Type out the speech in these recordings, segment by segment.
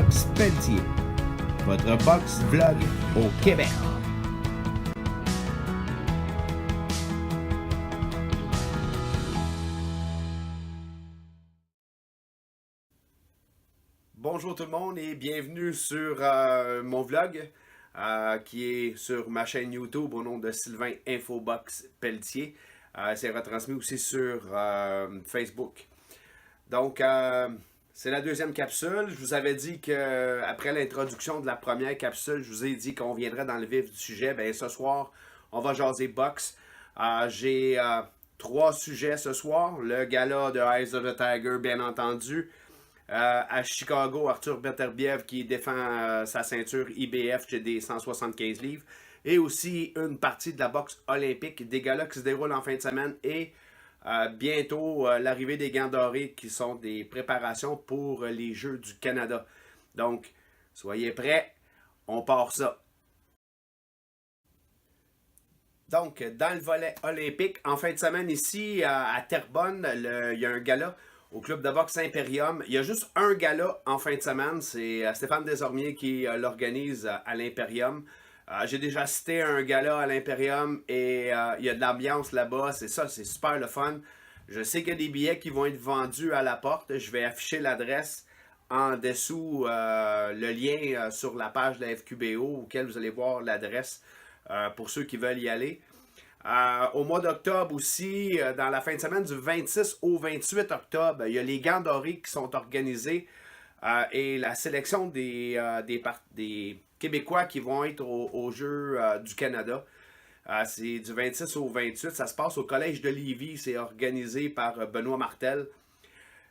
Boxe Pelletier, votre boxe vlog au Québec. Bonjour tout le monde et bienvenue sur mon vlog qui est sur ma chaîne YouTube au nom de Sylvain Infobox Pelletier. C'est retransmis aussi sur Facebook. Donc, c'est la deuxième capsule. Je vous avais dit que après l'introduction de la première capsule, je vous ai dit qu'on viendrait dans le vif du sujet. Ben, ce soir, on va jaser boxe. J'ai trois sujets ce soir. Le gala de Eyes of the Tiger, bien entendu. À Chicago, Arthur Beterbiev qui défend sa ceinture IBF chez des 175 livres. Et aussi une partie de la boxe olympique, des galas qui se déroulent en fin de semaine. Et bientôt, l'arrivée des gants dorés qui sont des préparations pour les Jeux du Canada. Donc, soyez prêts, on part ça. Donc, dans le volet olympique, en fin de semaine ici à Terrebonne, il y a un gala au club de boxe Imperium. Il y a juste un gala en fin de semaine, c'est Stéphane Desormiers qui l'organise à l'Imperium. J'ai déjà assisté à un gala à l'Imperium et il y a de l'ambiance là-bas, c'est ça, c'est super le fun. Je sais qu'il y a des billets qui vont être vendus à la porte, je vais afficher l'adresse en dessous, le lien sur la page de la FQBO auquel vous allez voir l'adresse pour ceux qui veulent y aller. Au mois d'octobre aussi, dans la fin de semaine du 26 au 28 octobre, il y a les gants dorés qui sont organisés et la sélection des Québécois qui vont être aux Jeux du Canada. C'est du 26 au 28, ça se passe au Collège de Lévis, c'est organisé par Benoît Martel.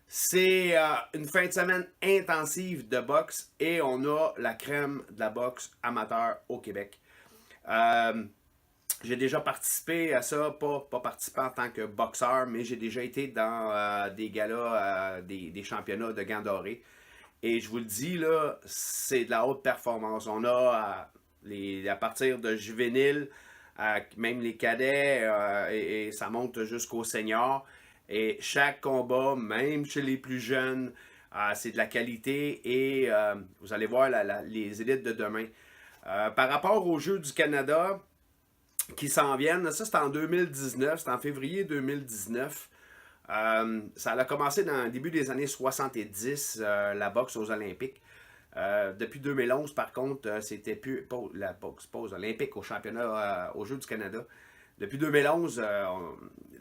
C'est une fin de semaine intensive de boxe et on a la crème de la boxe amateur au Québec. J'ai déjà participé à ça, pas participé en tant que boxeur, mais j'ai déjà été dans des galas, des championnats de gants dorés. Et je vous le dis, là, c'est de la haute performance. On a à partir de juvénile, même les cadets, et ça monte jusqu'aux seniors. Et chaque combat, même chez les plus jeunes, c'est de la qualité et vous allez voir les élites de demain. Par rapport aux Jeux du Canada, qui s'en viennent. Ça, c'est en 2019, c'est en février 2019. Ça a commencé dans le début des années 70, la boxe aux Olympiques. Depuis 2011, par contre, c'était plus la boxe pas aux Olympiques, au championnat, aux Jeux du Canada. Depuis 2011,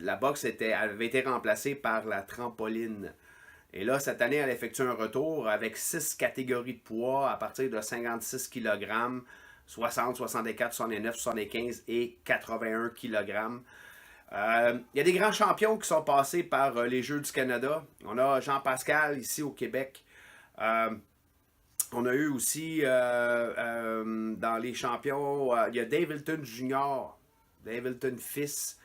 la boxe avait été remplacée par la trampoline. Et là, cette année, elle effectue un retour avec 6 catégories de poids à partir de 56 kg, 60, 64, 69, 75 et 81 kg. Il y a des grands champions qui sont passés par les Jeux du Canada. On a Jean-Pascal ici au Québec. On a eu aussi dans les champions, il y a Davilton Junior, Davilton Fils,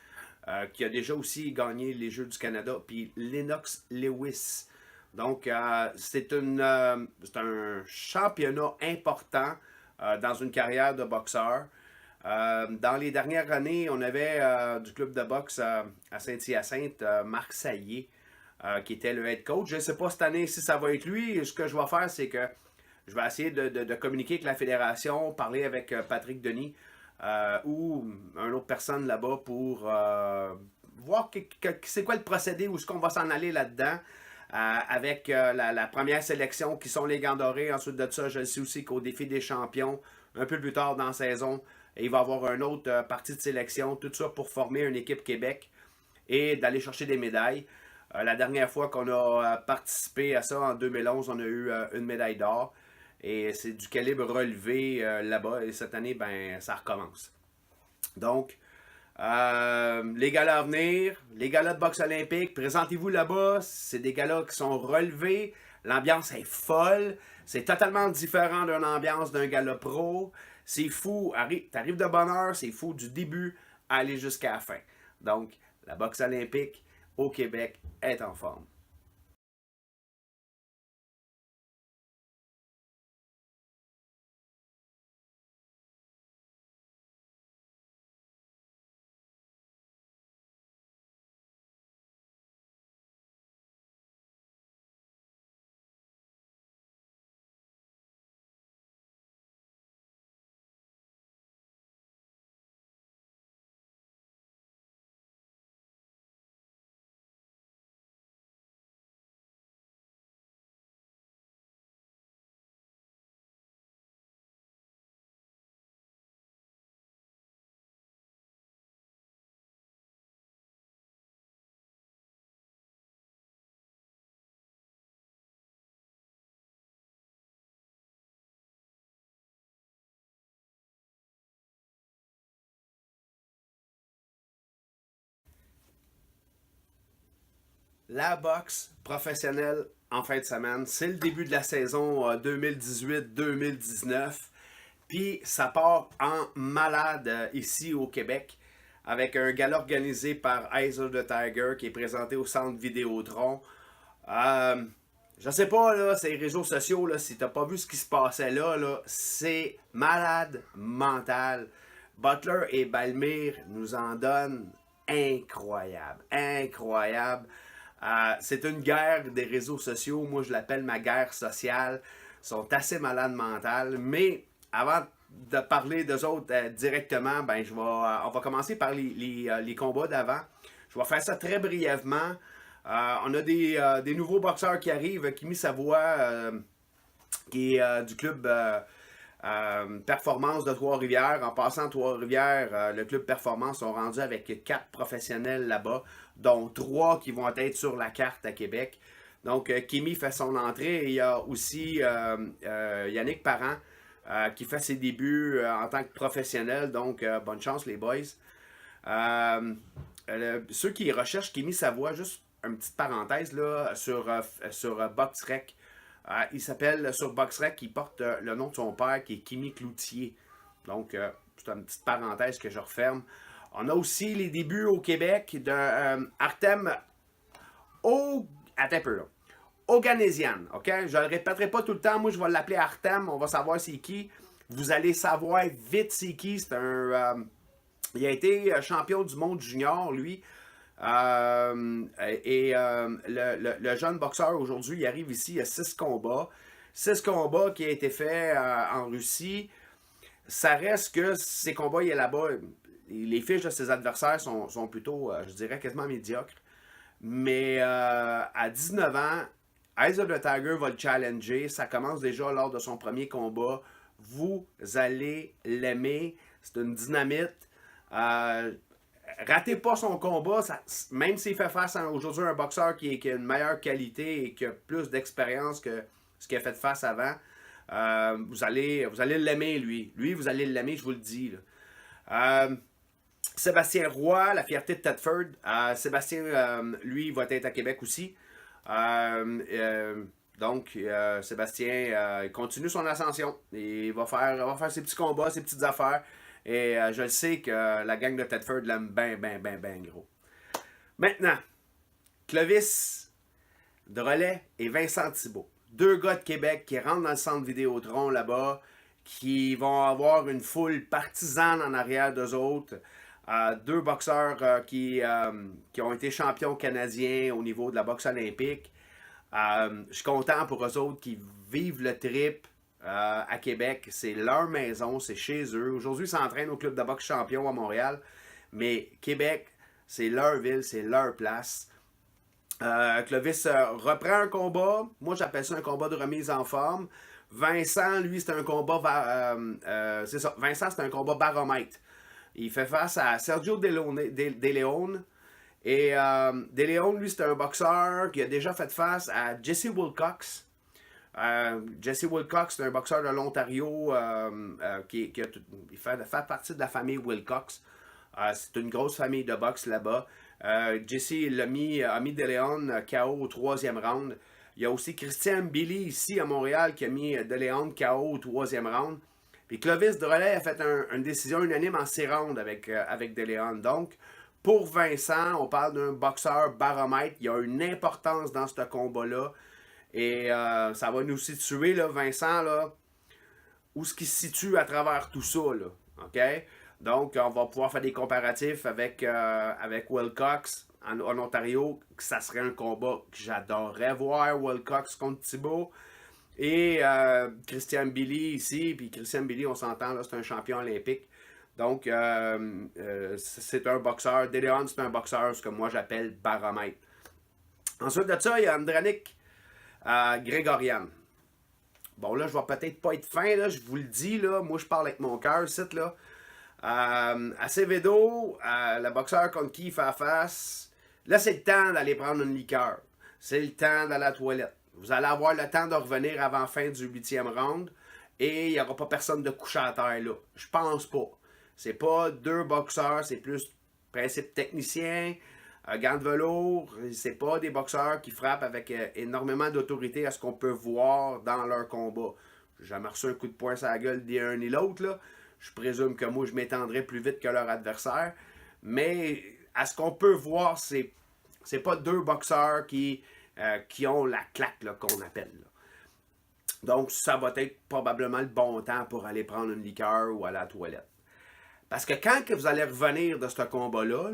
qui a déjà aussi gagné les Jeux du Canada, puis Lennox Lewis. Donc, c'est un championnat important dans une carrière de boxeur. Dans les dernières années, on avait du club de boxe à Saint-Hyacinthe, Marc Saillé, qui était le head coach. Je ne sais pas cette année si ça va être lui. Ce que je vais faire, c'est que je vais essayer de communiquer avec la fédération, parler avec Patrick Denis ou une autre personne là-bas pour voir c'est quoi le procédé, où est-ce qu'on va s'en aller là-dedans. Avec la première sélection qui sont les gants dorés. Ensuite de ça, je sais aussi qu'au défi des champions, un peu plus tard dans la saison, il va y avoir une autre partie de sélection. Tout ça pour former une équipe Québec et d'aller chercher des médailles. La dernière fois qu'on a participé à ça, en 2011, on a eu une médaille d'or. Et c'est du calibre relevé là-bas. Et cette année, ben, ça recommence. Donc, les galas à venir, les galas de boxe olympique, présentez-vous là-bas. C'est des galas qui sont relevés. L'ambiance est folle. C'est totalement différent d'une ambiance d'un gala pro. C'est fou. T'arrives de bonne heure, c'est fou du début à aller jusqu'à la fin. Donc, la boxe olympique au Québec est en forme. la boxe professionnelle en fin de semaine. C'est le début de la saison 2018-2019. Puis ça part en malade ici au Québec avec un gala organisé par Eyes of the Tiger qui est présenté au centre Vidéotron. Je sais pas, là, ces réseaux sociaux, là, si t'as pas vu ce qui se passait là, c'est malade mental. Butler et Balmire nous en donnent incroyable, incroyable. C'est une guerre des réseaux sociaux, moi je l'appelle ma guerre sociale. Ils sont assez malades mentales, mais avant de parler d'eux autres directement, ben, on va commencer par les combats d'avant. Je vais faire ça très brièvement. On a des nouveaux boxeurs qui arrivent. Kimi Savoie, qui est du club Performance de Trois-Rivières. En passant à Trois-Rivières, le club Performance sont rendus avec 4 professionnels là-bas, dont 3 qui vont être sur la carte à Québec. Donc, Kimi fait son entrée et il y a aussi Yannick Parent qui fait ses débuts en tant que professionnel. Donc, bonne chance les boys. Ceux qui recherchent Kimi Savoie, juste une petite parenthèse là, sur BoxRec. Il s'appelle sur BoxRec, il porte le nom de son père qui est Kimi Cloutier. Donc, c'est une petite parenthèse que je referme. On a aussi les débuts au Québec de Artem Attends un peu là. Oganesian, ok? Je le répéterai pas tout le temps, moi je vais l'appeler Artem, on va savoir c'est qui. Vous allez savoir vite c'est qui. C'est un. Il a été champion du monde junior, lui. Le jeune boxeur aujourd'hui, il arrive ici, il a 6 combats. 6 combats qui ont été faits en Russie. Ça reste que ces combats, il est là-bas. Les fiches de ses adversaires sont plutôt, je dirais, quasiment médiocres. Mais à 19 ans, Eyes of the Tiger va le challenger. Ça commence déjà lors de son premier combat. Vous allez l'aimer. C'est une dynamite. Ratez pas son combat, même s'il fait face à aujourd'hui un boxeur qui a une meilleure qualité et qui a plus d'expérience que ce qu'il a fait face avant. Vous allez l'aimer, lui. Lui, vous allez l'aimer, je vous le dis. Sébastien Roy, la fierté de Thetford. Sébastien, lui, va être à Québec aussi. Donc, Sébastien continue son ascension. Il va faire ses petits combats, ses petites affaires. Et je le sais que la gang de Thetford l'aime bien gros. Maintenant, Clovis Drolet et Vincent Thibault. 2 gars de Québec qui rentrent dans le centre Vidéotron là-bas, qui vont avoir une foule partisane en arrière d'eux autres. 2 boxeurs qui ont été champions canadiens au niveau de la boxe olympique. Je suis content pour eux autres qui vivent le trip à Québec. C'est leur maison, c'est chez eux. Aujourd'hui, ils s'entraînent au club de boxe champion à Montréal. Mais Québec, c'est leur ville, c'est leur place. Clovis reprend un combat. Moi, j'appelle ça un combat de remise en forme. Vincent, lui, c'est un combat... c'est ça. Vincent, c'est un combat baromètre. Il fait face à Sergio De Leon. Et De Leon, lui, c'est un boxeur qui a déjà fait face à Jesse Wilcox. Jesse Wilcox, c'est un boxeur de l'Ontario qui fait partie de la famille Wilcox. C'est une grosse famille de boxe là-bas. Jesse a mis De Leon KO au 3e round. Il y a aussi Christian Billy ici à Montréal qui a mis De Leon KO au 3e round. Puis Clovis Drolet a fait une décision unanime en 6 rounds avec De Leon. Donc, pour Vincent, on parle d'un boxeur baromètre. Il y a une importance dans ce combat-là. Et ça va nous situer, là, Vincent, là, où ce qui se situe à travers tout ça. Là, OK? Donc, on va pouvoir faire des comparatifs avec Wilcox en Ontario. Ça serait un combat que j'adorerais voir, Wilcox contre Thibault. Et Christian Billy ici. Puis Christian Billy, on s'entend, là, c'est un champion olympique. Donc, c'est un boxeur. De Leon, c'est un boxeur, ce que moi j'appelle baromètre. Ensuite de ça, il y a Andranik Grégorian. Bon, là, je vais peut-être pas être fin, là, je vous le dis, là. Moi, je parle avec mon cœur, c'est là. Acevedo, le boxeur contre qui il fait face. Là, c'est le temps d'aller prendre une liqueur. C'est le temps d'aller à la toilette. Vous allez avoir le temps de revenir avant la fin du 8e round. Et il n'y aura pas personne de coucher à terre là. Je pense pas. C'est pas 2 boxeurs, c'est plus principe technicien. Gants de velours, c'est pas des boxeurs qui frappent avec énormément d'autorité à ce qu'on peut voir dans leur combat. J'ai jamais reçu un coup de poing sur la gueule ni un ni l'autre, là. Je présume que moi, je m'étendrai plus vite que leur adversaire. Mais à ce qu'on peut voir, c'est pas deux boxeurs qui ont la claque là, qu'on appelle. Là. Donc, ça va être probablement le bon temps pour aller prendre une liqueur ou aller à la toilette. Parce que quand que vous allez revenir de ce combat-là,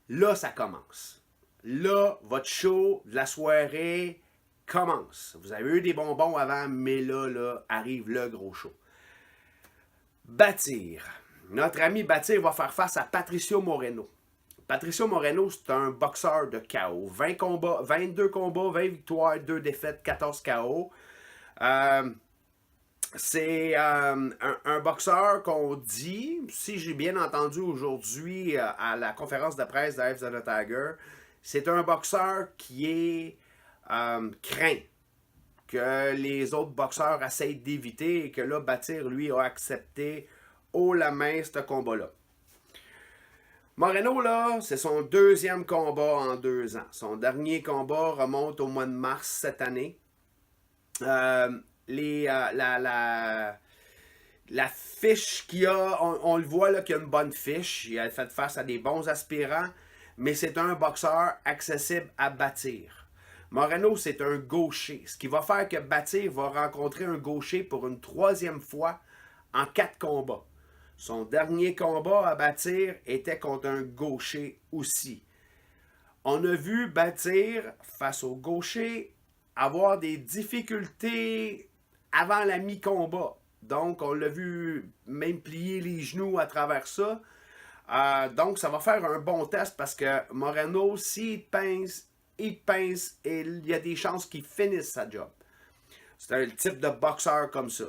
là, ça commence. Là, votre show de la soirée commence. Vous avez eu des bonbons avant, mais là, arrive le gros show. Bâtir. Notre ami Bâtir va faire face à Patricio Moreno. Patricio Moreno, c'est un boxeur de KO. 22 combats, 20 victoires, 2 défaites, 14 KO. C'est un boxeur qu'on dit, si j'ai bien entendu aujourd'hui à la conférence de presse d'Eye of the Tiger, c'est un boxeur qui est craint, que les autres boxeurs essayent d'éviter et que là, Bâtir, lui, a accepté haut la main ce combat-là. Moreno, là, c'est son deuxième combat en 2 ans. Son dernier combat remonte au mois de mars cette année. La fiche qu'il a, on le voit là qu'il a une bonne fiche. Il a fait face à des bons aspirants, mais c'est un boxeur accessible à Bâtir. Moreno, c'est un gaucher, ce qui va faire que Bâtir va rencontrer un gaucher pour une 3e fois en 4 combats. Son dernier combat à Bâtir était contre un gaucher aussi. On a vu Bâtir, face au gaucher, avoir des difficultés avant la mi-combat. Donc, on l'a vu même plier les genoux à travers ça. Donc, ça va faire un bon test parce que Moreno, s'il pince, il pince et il y a des chances qu'il finisse sa job. C'est un type de boxeur comme ça.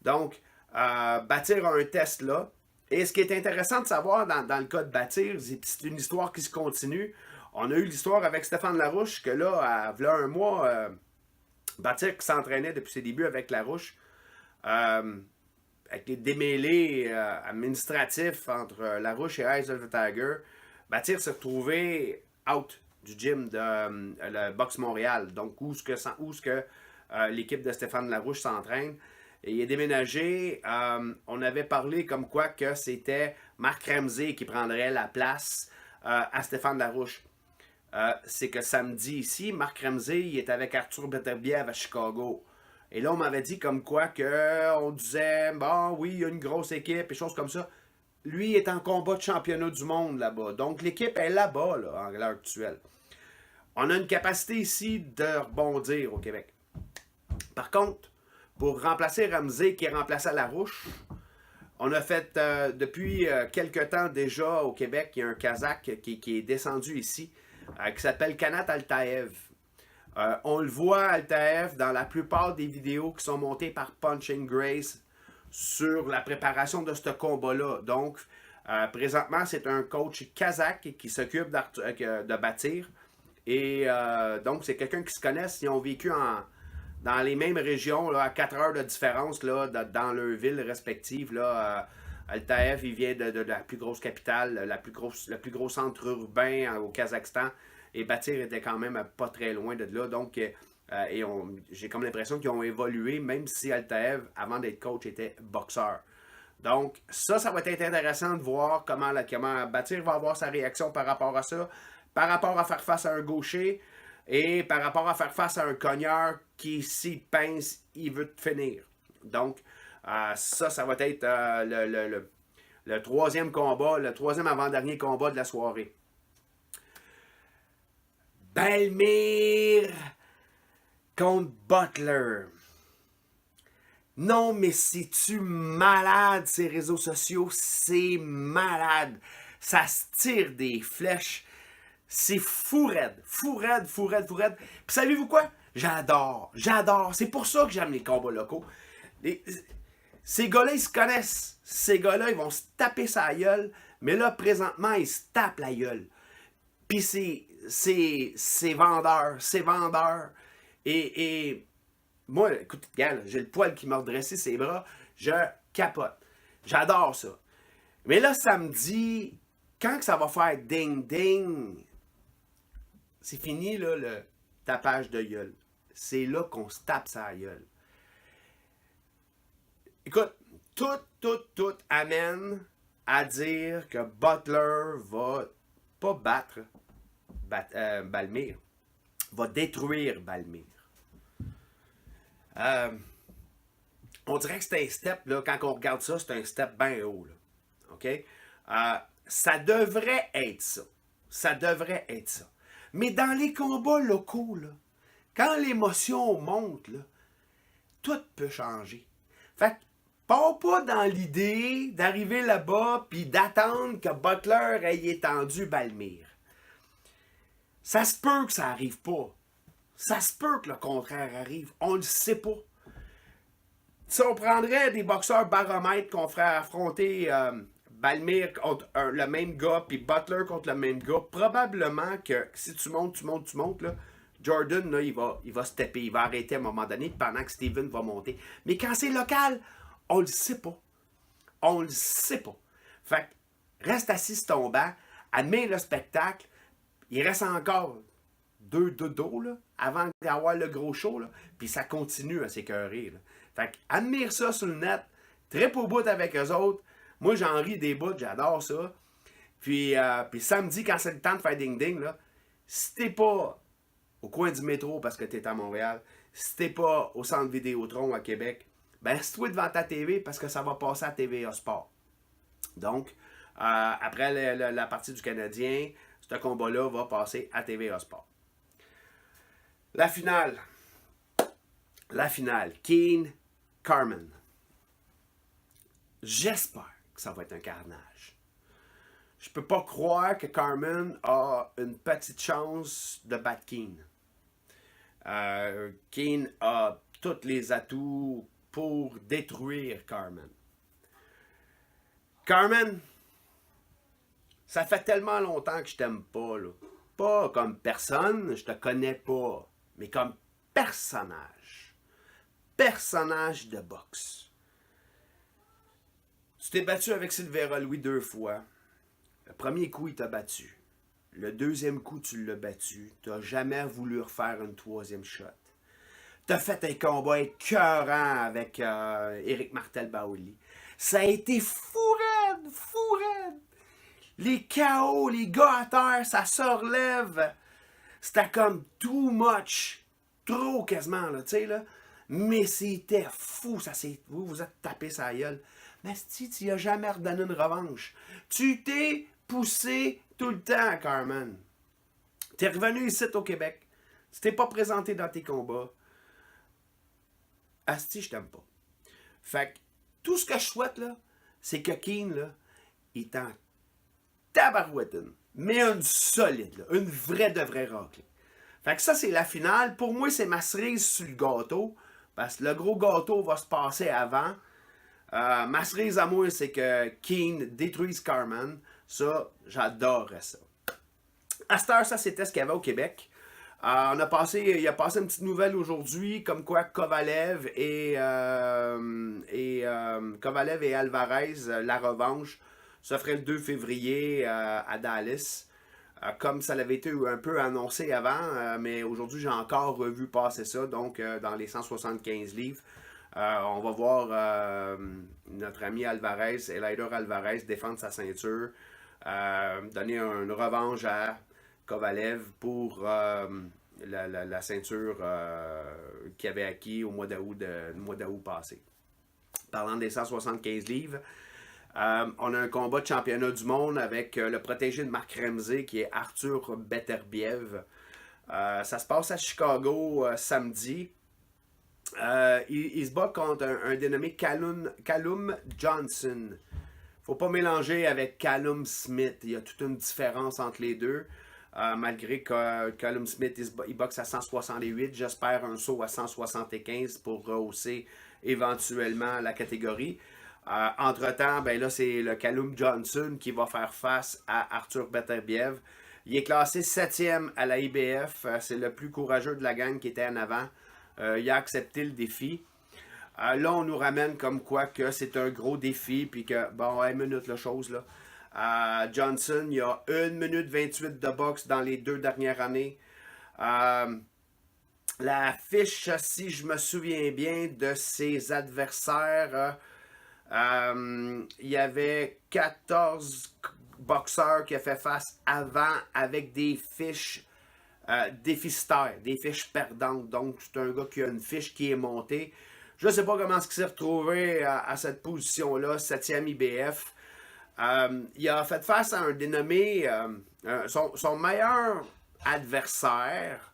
Donc, Bâtir a un test là. Et ce qui est intéressant de savoir dans le cas de Bâtir, c'est une histoire qui se continue. On a eu l'histoire avec Stéphane Larouche, que là, il y a un mois, Bâtir qui s'entraînait depuis ses débuts avec Larouche, avec les démêlés administratifs entre Larouche et Eyes of the Tiger, Bâtir s'est retrouvé out du gym de le Boxe Montréal, donc où ce que l'équipe de Stéphane Larouche s'entraîne. Et il est déménagé. On avait parlé comme quoi que c'était Marc Ramsey qui prendrait la place à Stéphane Larouche. C'est que samedi ici, Marc Ramsey il est avec Arthur Beterbiev à Chicago. Et là, on m'avait dit comme quoi que on disait, bon, oui, il y a une grosse équipe et choses comme ça. Lui est en combat de championnat du monde là-bas. Donc, l'équipe est là-bas, là, en l'heure actuelle. On a une capacité ici de rebondir au Québec. Par contre, pour remplacer Ramsey qui est remplacé à Larouche, on a fait, depuis quelques temps déjà au Québec, il y a un Kazakh qui est descendu ici, qui s'appelle Kanat Altaev. On le voit, Altaev, dans la plupart des vidéos qui sont montées par Punching Grace sur la préparation de ce combat-là. Donc, présentement, c'est un coach kazakh qui s'occupe de Bâtir. Et donc, c'est quelqu'un qui se connaissent. Ils ont vécu dans les mêmes régions, là, à 4 heures de différence là, dans leurs villes respectives. Là, Altaev, il vient de la plus grosse capitale, le plus gros centre urbain au Kazakhstan. Et Bâtir était quand même pas très loin de là. Donc, j'ai comme l'impression qu'ils ont évolué, même si Altaev, avant d'être coach, était boxeur. Donc, ça va être intéressant de voir comment Bâtir va avoir sa réaction par rapport à ça, par rapport à faire face à un gaucher et par rapport à faire face à un cogneur qui, s'il pince, il veut te finir. Donc, ça va être le troisième combat, le troisième avant-dernier combat de la soirée. Belmire contre Butler. Non, mais c'est-tu malade, ces réseaux sociaux? C'est malade. Ça se tire des flèches. C'est fou raide. Fou raide. Puis savez-vous quoi? J'adore. C'est pour ça que j'aime les combats locaux. Ces gars-là, ils se connaissent. Ces gars-là, ils vont se taper sa gueule. Mais là, présentement, ils se tapent la gueule. Puis c'est vendeur. Et moi, écoute, regarde, j'ai le poil qui m'a redressé ses bras. Je capote. J'adore ça. Mais là, samedi, quand que ça va faire ding-ding, c'est fini là, le tapage de gueule. C'est là qu'on se tape sa gueule. Écoute, tout amène à dire que Butler va pas battre Balmire, va détruire Balmire. On dirait que c'est un step, là, quand on regarde ça, c'est un step bien haut. Là. OK? Ça devrait être ça. Ça devrait être ça. Mais dans les combats locaux, là, quand l'émotion monte, là, tout peut changer. Fait que, pars pas dans l'idée d'arriver là-bas puis d'attendre que Butler ait étendu Balmire. Ça se peut que ça arrive pas. Ça se peut que le contraire arrive. On ne le sait pas. Si on prendrait des boxeurs baromètres qu'on ferait affronter Balmire contre le même gars, puis Butler contre le même gars, probablement que si tu montes, là, Jordan, là, il va stepper, il va arrêter à un moment donné pendant que Steven va monter. Mais quand c'est local, on le sait pas. On le sait pas. Fait que reste assis sur ton banc, admire le spectacle. Il reste encore deux dodos là, avant d'avoir le gros show, là, puis ça continue à s'écœurer. Là. Fait que admire ça sur le net, tripe au bout avec eux autres. Moi, j'en ris des bouts, j'adore ça. Puis samedi, quand c'est le temps de faire ding-ding, là, si t'es pas au coin du métro parce que t'es à Montréal, si t'es pas au centre Vidéotron à Québec, ben assis-toi devant ta TV parce que ça va passer à TVA Sport. Donc, après la partie du Canadien, ce combat-là va passer à TVA Sport. La finale. Keane Carman. J'espère que ça va être un carnage. Je peux pas croire que Carman a une petite chance de battre Keane. Keane a tous les atouts pour détruire Carman. Carman, ça fait tellement longtemps que je t'aime pas, là. Pas comme personne, je te connais pas, mais comme personnage. Personnage de boxe. Tu t'es battu avec Silvera Louis 2 fois. Le premier coup, il t'a battu. Le deuxième coup, tu l'as battu. Tu n'as jamais voulu refaire une troisième shot. Tu as fait un combat écœurant avec Éric Martel-Baouli. Ça a été fou raide, fou raide. Les KO, les gars à terre, ça se relève. C'était comme too much. Trop quasiment, là, tu sais, là. Mais c'était fou, ça s'est... Vous êtes tapé sa gueule. Mais si tu n'as jamais redonné une revanche. Tu t'es poussé tout le temps, Carman. T'es revenu ici au Québec. Tu t'es pas présenté dans tes combats. Asti, je t'aime pas. Fait que tout ce que je souhaite, là, c'est que Keane, là, il est en tabarouette, mais une solide, là, une vraie de vraie raclée. Fait que ça, c'est la finale. Pour moi, c'est ma cerise sur le gâteau, parce que le gros gâteau va se passer avant. Ma cerise à moi, c'est que Keane détruise Carman. Ça, j'adorerais ça. À cette heure, ça, c'était ce qu'il y avait au Québec. Il a passé une petite nouvelle aujourd'hui, comme quoi Kovalev et Alvarez, la revanche, se ferait le 2 février à Dallas. Comme ça l'avait été un peu annoncé avant, mais aujourd'hui j'ai encore revu passer ça, donc dans les 175 livres. On va voir notre ami Alvarez, Eleider Alvarez, défendre sa ceinture, donner une revanche à Kovalev pour la ceinture qu'il avait acquis au mois d'août passé. Parlant des 175 livres, on a un combat de championnat du monde avec le protégé de Marc Ramsey qui est Arthur Beterbiev. Ça se passe à Chicago samedi. Il se bat contre un dénommé Callum Johnson. Faut pas mélanger avec Callum Smith. Il y a toute une différence entre les deux. Malgré que Callum Smith il boxe à 168, j'espère un saut à 175 pour rehausser éventuellement la catégorie. Entre-temps, ben là, c'est le Callum Johnson qui va faire face à Arthur Beterbiev. Il est classé 7e à la IBF. C'est le plus courageux de la gang qui était en avant. Il a accepté le défi. Là, on nous ramène comme quoi que c'est un gros défi, puis que, bon, une minute, la chose, là. Johnson, il y a 1 minute 28 de boxe dans les 2 dernières années. La fiche, si je me souviens bien, de ses adversaires, il y avait 14 boxeurs qui ont fait face avant avec des fiches déficitaires, des fiches perdantes. Donc, c'est un gars qui a une fiche qui est montée. Je ne sais pas comment il s'est retrouvé à cette position-là, 7e IBF. Il a fait face à un dénommé, son meilleur adversaire.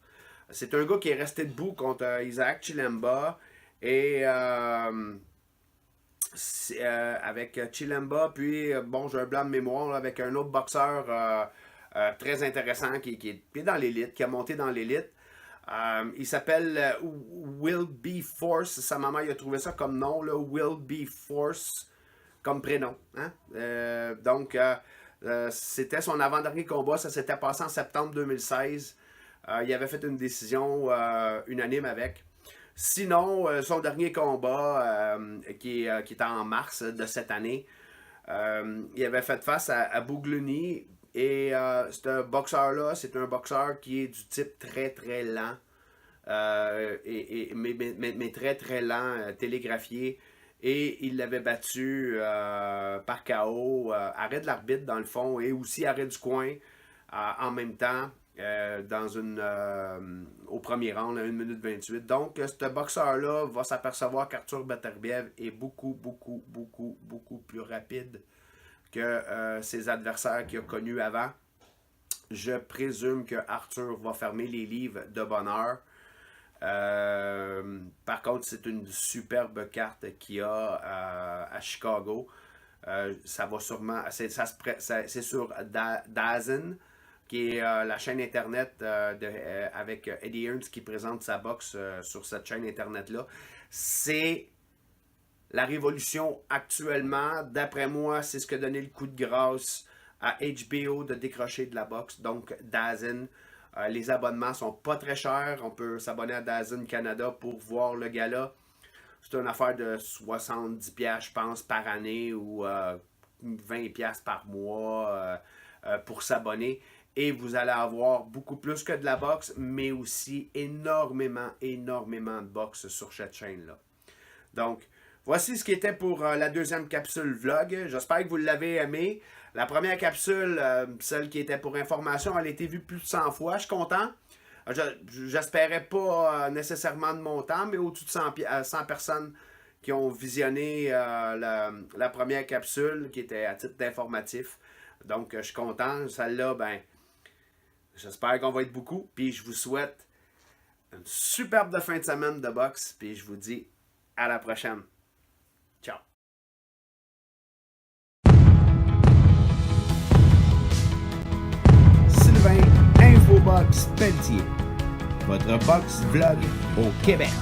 C'est un gars qui est resté debout contre Isaac Chilemba. Et avec Chilemba, puis bon, j'ai un blanc de mémoire là, avec un autre boxeur très intéressant qui est dans l'élite, qui a monté dans l'élite. Il s'appelle Will B. Force. Sa maman il a trouvé ça comme nom, là, Will B. Force, comme prénom. Hein? Donc, c'était son avant-dernier combat. Ça s'était passé en septembre 2016. Il avait fait une décision unanime avec. Sinon, son dernier combat, qui était en mars de cette année, il avait fait face à Bougluni. Et ce boxeur-là, c'est un boxeur qui est du type très très lent, mais très très lent, télégraphié. Et il l'avait battu par KO, arrêt de l'arbitre dans le fond, et aussi arrêt du coin en même temps. Au premier round, à 1 minute 28. Donc, ce boxeur-là va s'apercevoir qu'Arthur Beterbiev est beaucoup plus rapide que ses adversaires qu'il a connus avant. Je présume que Arthur va fermer les livres de bonne heure. Par contre, c'est une superbe carte qu'il y a à Chicago. Ça va sûrement... C'est sur DAZN, qui est la chaîne internet avec Eddie Hearns qui présente sa boxe sur cette chaîne internet-là. C'est la révolution actuellement. D'après moi, c'est ce qui a donné le coup de grâce à HBO de décrocher de la boxe. Donc, DAZN. Les abonnements sont pas très chers. On peut s'abonner à DAZN Canada pour voir le gala. C'est une affaire de 70$, je pense, par année ou 20$ par mois pour s'abonner. Et vous allez avoir beaucoup plus que de la boxe, mais aussi énormément de boxe sur cette chaîne-là. Donc, voici ce qui était pour la deuxième capsule vlog. J'espère que vous l'avez aimé. La première capsule, celle qui était pour information, elle a été vue plus de 100 fois. Je suis content. J'espérais pas nécessairement de mon temps, mais au-dessus de 100 personnes qui ont visionné la première capsule, qui était à titre d'informatif. Donc, je suis content. Celle-là, ben, j'espère qu'on va être beaucoup. Puis, je vous souhaite une superbe fin de semaine de boxe. Puis, je vous dis à la prochaine. Ciao. Sylvain Infobox Pelletier, votre box vlog au Québec.